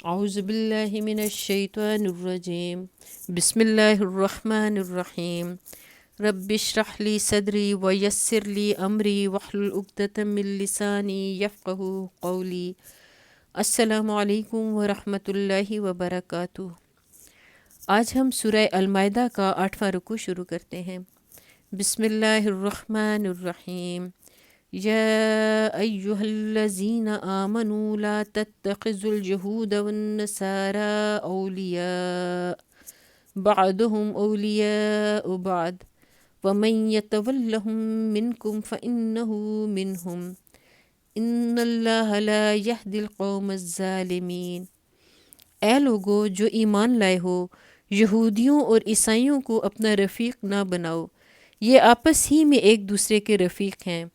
اعوذ باللہ من الشیطان الرجیم بسم اللہ الرحمن الرحیم رب اشرح لی صدری ویسر لی امری واحلل عقدۃ من لسانی یفقہوا قولی۔ السلام علیکم ورحمۃ اللہ وبرکاتہ۔ آج ہم سورہ المائدہ کا 8واں رکوع شروع کرتے ہیں۔ بسم اللہ الرحمن الرحیم۔ یا ایہا الذین آمنوا لا تتخذوا اليہود والنصارى اولیاء بعضهم اولیاء بعض ومن یتولہم منکم فإنہ منہم ان اللہ لا یہدی القوم الظالمین۔ اے لوگو جو ایمان لائے ہو، یہودیوں اور عیسائیوں کو اپنا رفیق نہ بناؤ، یہ آپس ہی میں ایک دوسرے کے رفیق ہیں،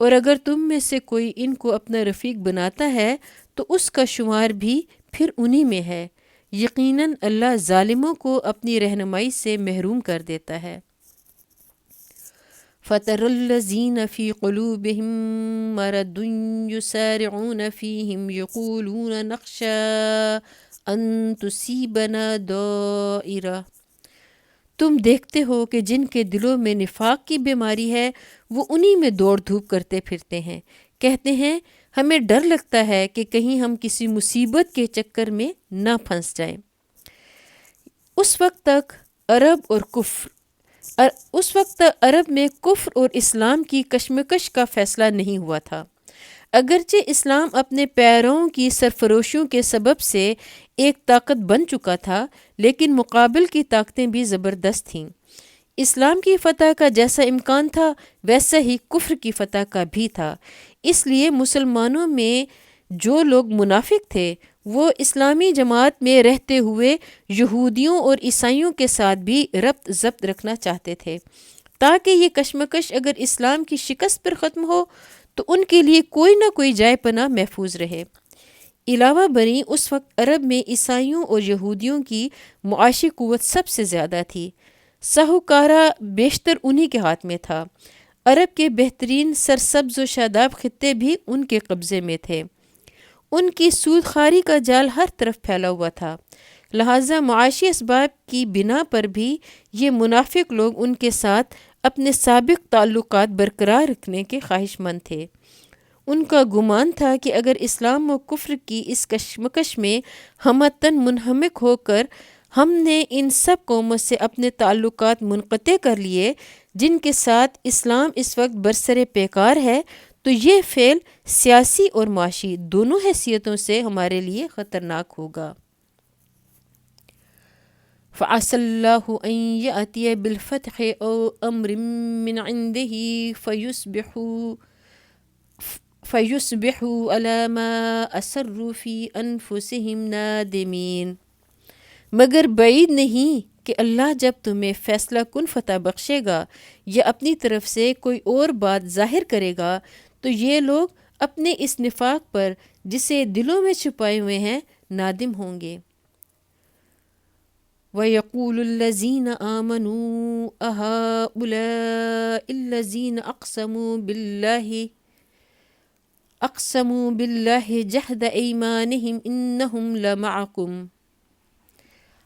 اور اگر تم میں سے کوئی ان کو اپنا رفیق بناتا ہے تو اس کا شمار بھی پھر انہی میں ہے۔ یقیناً اللہ ظالموں کو اپنی رہنمائی سے محروم کر دیتا ہے۔ فَتَرَى الَّذِينَ فِي قُلُوبِهِم مَّرَضٌ يُسَارِعُونَ فِيهِمْ يَقُولُونَ نَخْشَىٰ أَن تُصِيبَنَا دَائِرَةٌ۔ تم دیکھتے ہو کہ جن کے دلوں میں نفاق کی بیماری ہے وہ انہی میں دوڑ دھوپ کرتے پھرتے ہیں، کہتے ہیں ہمیں ڈر لگتا ہے کہ کہیں ہم کسی مصیبت کے چکر میں نہ پھنس جائیں۔ اس وقت عرب میں کفر اور اسلام کی کشمکش کا فیصلہ نہیں ہوا تھا۔ اگرچہ اسلام اپنے پیرووں کی سرفروشیوں کے سبب سے ایک طاقت بن چکا تھا، لیکن مقابل کی طاقتیں بھی زبردست تھیں۔ اسلام کی فتح کا جیسا امکان تھا ویسا ہی کفر کی فتح کا بھی تھا۔ اس لیے مسلمانوں میں جو لوگ منافق تھے وہ اسلامی جماعت میں رہتے ہوئے یہودیوں اور عیسائیوں کے ساتھ بھی ربط ضبط رکھنا چاہتے تھے، تاکہ یہ کشمکش اگر اسلام کی شکست پر ختم ہو تو ان کے لیے کوئی نہ کوئی جائے پناہ محفوظ رہے۔ علاوہ بریں اس وقت عرب میں عیسائیوں اور یہودیوں کی معاشی قوت سب سے زیادہ تھی۔ ساہوکارہ بیشتر انہی کے ہاتھ میں تھا۔ عرب کے بہترین سرسبز و شاداب خطے بھی ان کے قبضے میں تھے۔ ان کی سود خواری کا جال ہر طرف پھیلا ہوا تھا، لہٰذا معاشی اسباب کی بنا پر بھی یہ منافق لوگ ان کے ساتھ اپنے سابق تعلقات برقرار رکھنے کے خواہش مند تھے۔ ان کا گمان تھا کہ اگر اسلام و کفر کی اس کشمکش میں ہمتاً منہمک ہو کر ہم نے ان سب قوموں سے اپنے تعلقات منقطع کر لیے جن کے ساتھ اسلام اس وقت برسر پیکار ہے، تو یہ فعل سیاسی اور معاشی دونوں حیثیتوں سے ہمارے لیے خطرناک ہوگا۔ فَعَسَى اللَّهُ أَن يَأْتِيَ بِالْفَتْحِ أَوْ أَمْرٍ مِّنْ عِندِهِ فَيُصْبِحُوا عَلَىٰ مَا أَسَرُّوا فِي أَنفُسِهِمْ نَادِمِينَ۔ مگر بعید نہیں کہ اللہ جب تمہیں فیصلہ کن فتح بخشے گا یا اپنی طرف سے کوئی اور بات ظاہر کرے گا تو یہ لوگ اپنے اس نفاق پر جسے دلوں میں چھپائے ہوئے ہیں نادم ہوں گے۔ وَيَقُولُ الَّذِينَ آمَنُوا أَهَٰؤُلَاءِ الَّذِينَ أَقْسَمُوا بِاللَّهِ جَهْدَ أَيْمَانِهِمْ إِنَّهُمْ لَمَعَكُمْ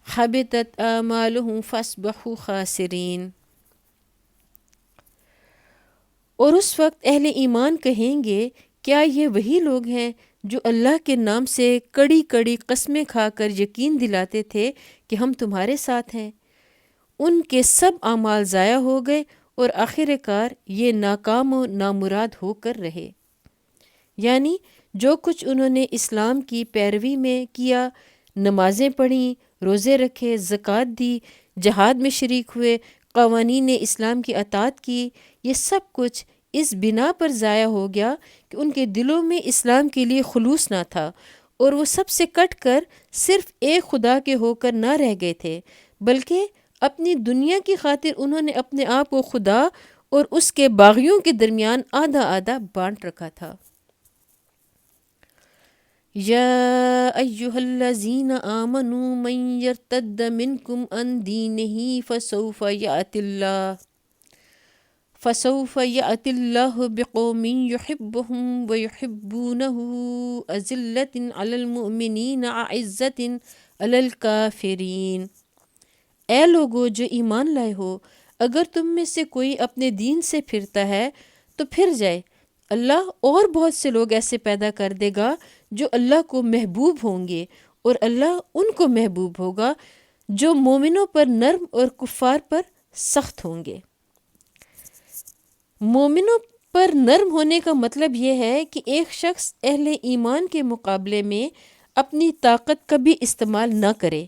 حَبِطَتْ أَعْمَالُهُمْ فَأَصْبَحُوا خَاسِرِينَ۔ اور اس وقت اہل ایمان کہیں گے کیا یہ وہی لوگ ہیں جو اللہ کے نام سے کڑی کڑی قسمیں کھا کر یقین دلاتے تھے کہ ہم تمہارے ساتھ ہیں؟ ان کے سب اعمال ضائع ہو گئے اور آخر کار یہ ناکام و نامراد ہو کر رہے۔ یعنی جو کچھ انہوں نے اسلام کی پیروی میں کیا، نمازیں پڑھیں، روزے رکھے، زکوٰۃ دی، جہاد میں شریک ہوئے، قوانین اسلام کی اطاعت کی، یہ سب کچھ اس بنا پر ضائع ہو گیا کہ ان کے دلوں میں اسلام کے لیے خلوص نہ تھا، اور وہ سب سے کٹ کر صرف ایک خدا کے ہو کر نہ رہ گئے تھے، بلکہ اپنی دنیا کی خاطر انہوں نے اپنے آپ کو خدا اور اس کے باغیوں کے درمیان آدھا آدھا بانٹ رکھا تھا۔ یا ایہا الذین آمنوا من یرتد منکم عن دینہ فسوف یأتی اللہ بقوم یحبہم ویحبونہ اذلۃ علی المؤمنین اعزۃ علی الکافرین۔ اے لوگو جو ایمان لائے ہو، اگر تم میں سے کوئی اپنے دین سے پھرتا ہے تو پھر جائے، اللہ اور بہت سے لوگ ایسے پیدا کر دے گا جو اللہ کو محبوب ہوں گے، اور اللہ ان کو محبوب ہوگا جو مومنوں پر نرم اور کفار پر سخت ہوں گے۔ مومنوں پر نرم ہونے کا مطلب یہ ہے کہ ایک شخص اہل ایمان کے مقابلے میں اپنی طاقت کبھی استعمال نہ کرے،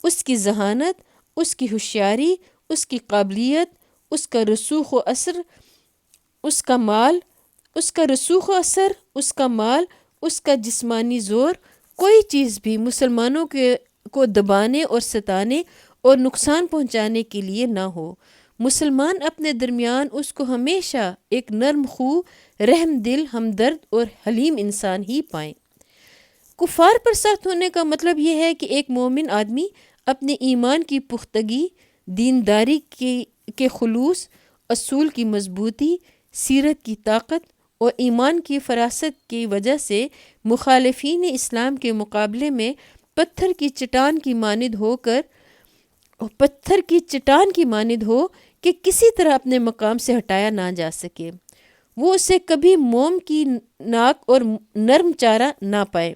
اس کی ذہانت، اس کی ہوشیاری، اس کی قابلیت، اس کا رسوخ و اثر، اس کا مال، اس کا جسمانی زور، کوئی چیز بھی مسلمانوں کو دبانے اور ستانے اور نقصان پہنچانے کے لیے نہ ہو۔ مسلمان اپنے درمیان اس کو ہمیشہ ایک نرم خو، رحم دل، ہمدرد اور حلیم انسان ہی پائیں۔ کفار پر سخت ہونے کا مطلب یہ ہے کہ ایک مومن آدمی اپنے ایمان کی پختگی، دینداری کے خلوص، اصول کی مضبوطی، سیرت کی طاقت اور ایمان کی فراست کی وجہ سے مخالفین اسلام کے مقابلے میں پتھر کی چٹان کی مانند ہو کہ کسی طرح اپنے مقام سے ہٹایا نہ جا سکے۔ وہ اسے کبھی موم کی ناک اور نرم چارہ نہ پائے۔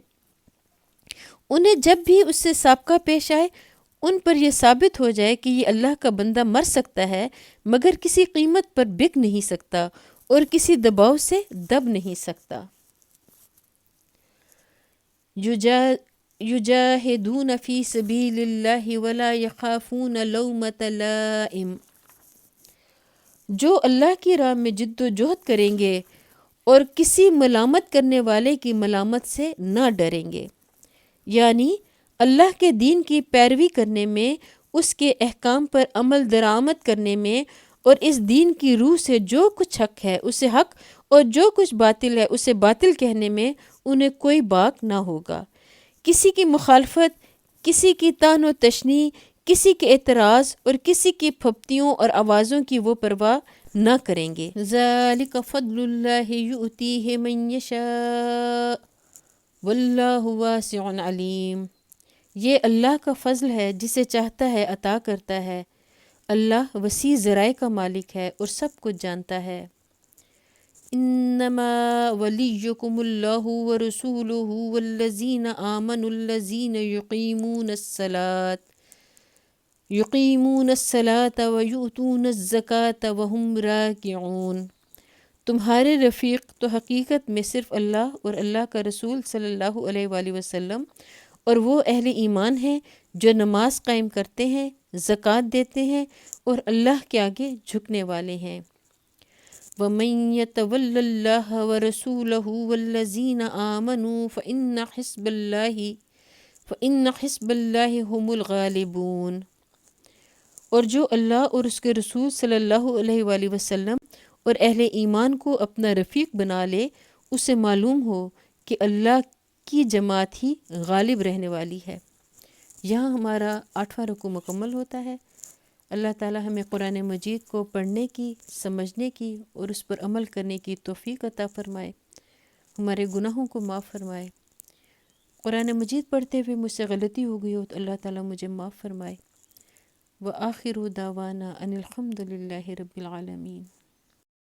انہیں جب بھی اس سے سابقہ پیش آئے، ان پر یہ ثابت ہو جائے کہ یہ اللہ کا بندہ مر سکتا ہے مگر کسی قیمت پر بک نہیں سکتا اور کسی دباؤ سے دب نہیں سکتا۔ یجاہدون فی سبیل اللہ ولا یخافون لومۃ لائم۔ جو اللہ کی راہ میں جد و جہد کریں گے اور کسی ملامت کرنے والے کی ملامت سے نہ ڈریں گے، یعنی اللہ کے دین کی پیروی کرنے میں، اس کے احکام پر عمل درآمد کرنے میں، اور اس دین کی روح سے جو کچھ حق ہے اسے حق اور جو کچھ باطل ہے اسے باطل کہنے میں انہیں کوئی باک نہ ہوگا۔ کسی کی مخالفت، کسی کی طعن و تشنیع، کسی کے اعتراض اور کسی کی پھپتیوں اور آوازوں کی وہ پرواہ نہ کریں گے۔ ذالک فضل اللہ یؤتیہ من یشاء واللہ واسع علیم۔ یہ اللہ کا فضل ہے، جسے چاہتا ہے عطا کرتا ہے، اللہ وسیع ذرائع کا مالک ہے اور سب کچھ جانتا ہے۔ انما ولیکم اللہ ورسولہ والذین آمنوا الذین یقیمون الصلاة ویؤتون الزکاة وہم راکعون۔ تمہارے رفیق تو حقیقت میں صرف اللہ اور اللہ کا رسول صلی اللہ علیہ وآلہ وسلم اور وہ اہل ایمان ہیں جو نماز قائم کرتے ہیں، زکوٰۃ دیتے ہیں اور اللہ کے آگے جھکنے والے ہیں۔ وَمَن يَتَوَلَّ اللَّهَ وَرَسُولَهُ وَالَّذِينَ آمَنُوا فَإِنَّ حِزْبَ اللَّهِ هُمُ الْغَالِبُونَ۔ اور جو اللہ اور اس کے رسول صلی اللہ علیہ وآلہ وسلم اور اہل ایمان کو اپنا رفیق بنا لے، اسے معلوم ہو کہ اللہ کی جماعت ہی غالب رہنے والی ہے۔ یہاں ہمارا 8واں رکوع مکمل ہوتا ہے۔ اللہ تعالی ہمیں قرآن مجید کو پڑھنے کی، سمجھنے کی اور اس پر عمل کرنے کی توفیق عطا فرمائے، ہمارے گناہوں کو معاف فرمائے۔ قرآن مجید پڑھتے ہوئے مجھ سے غلطی ہو گئی ہو تو اللہ تعالی مجھے معاف فرمائے۔ وآخر دعوانا ان الحمد للہ رب العالمین۔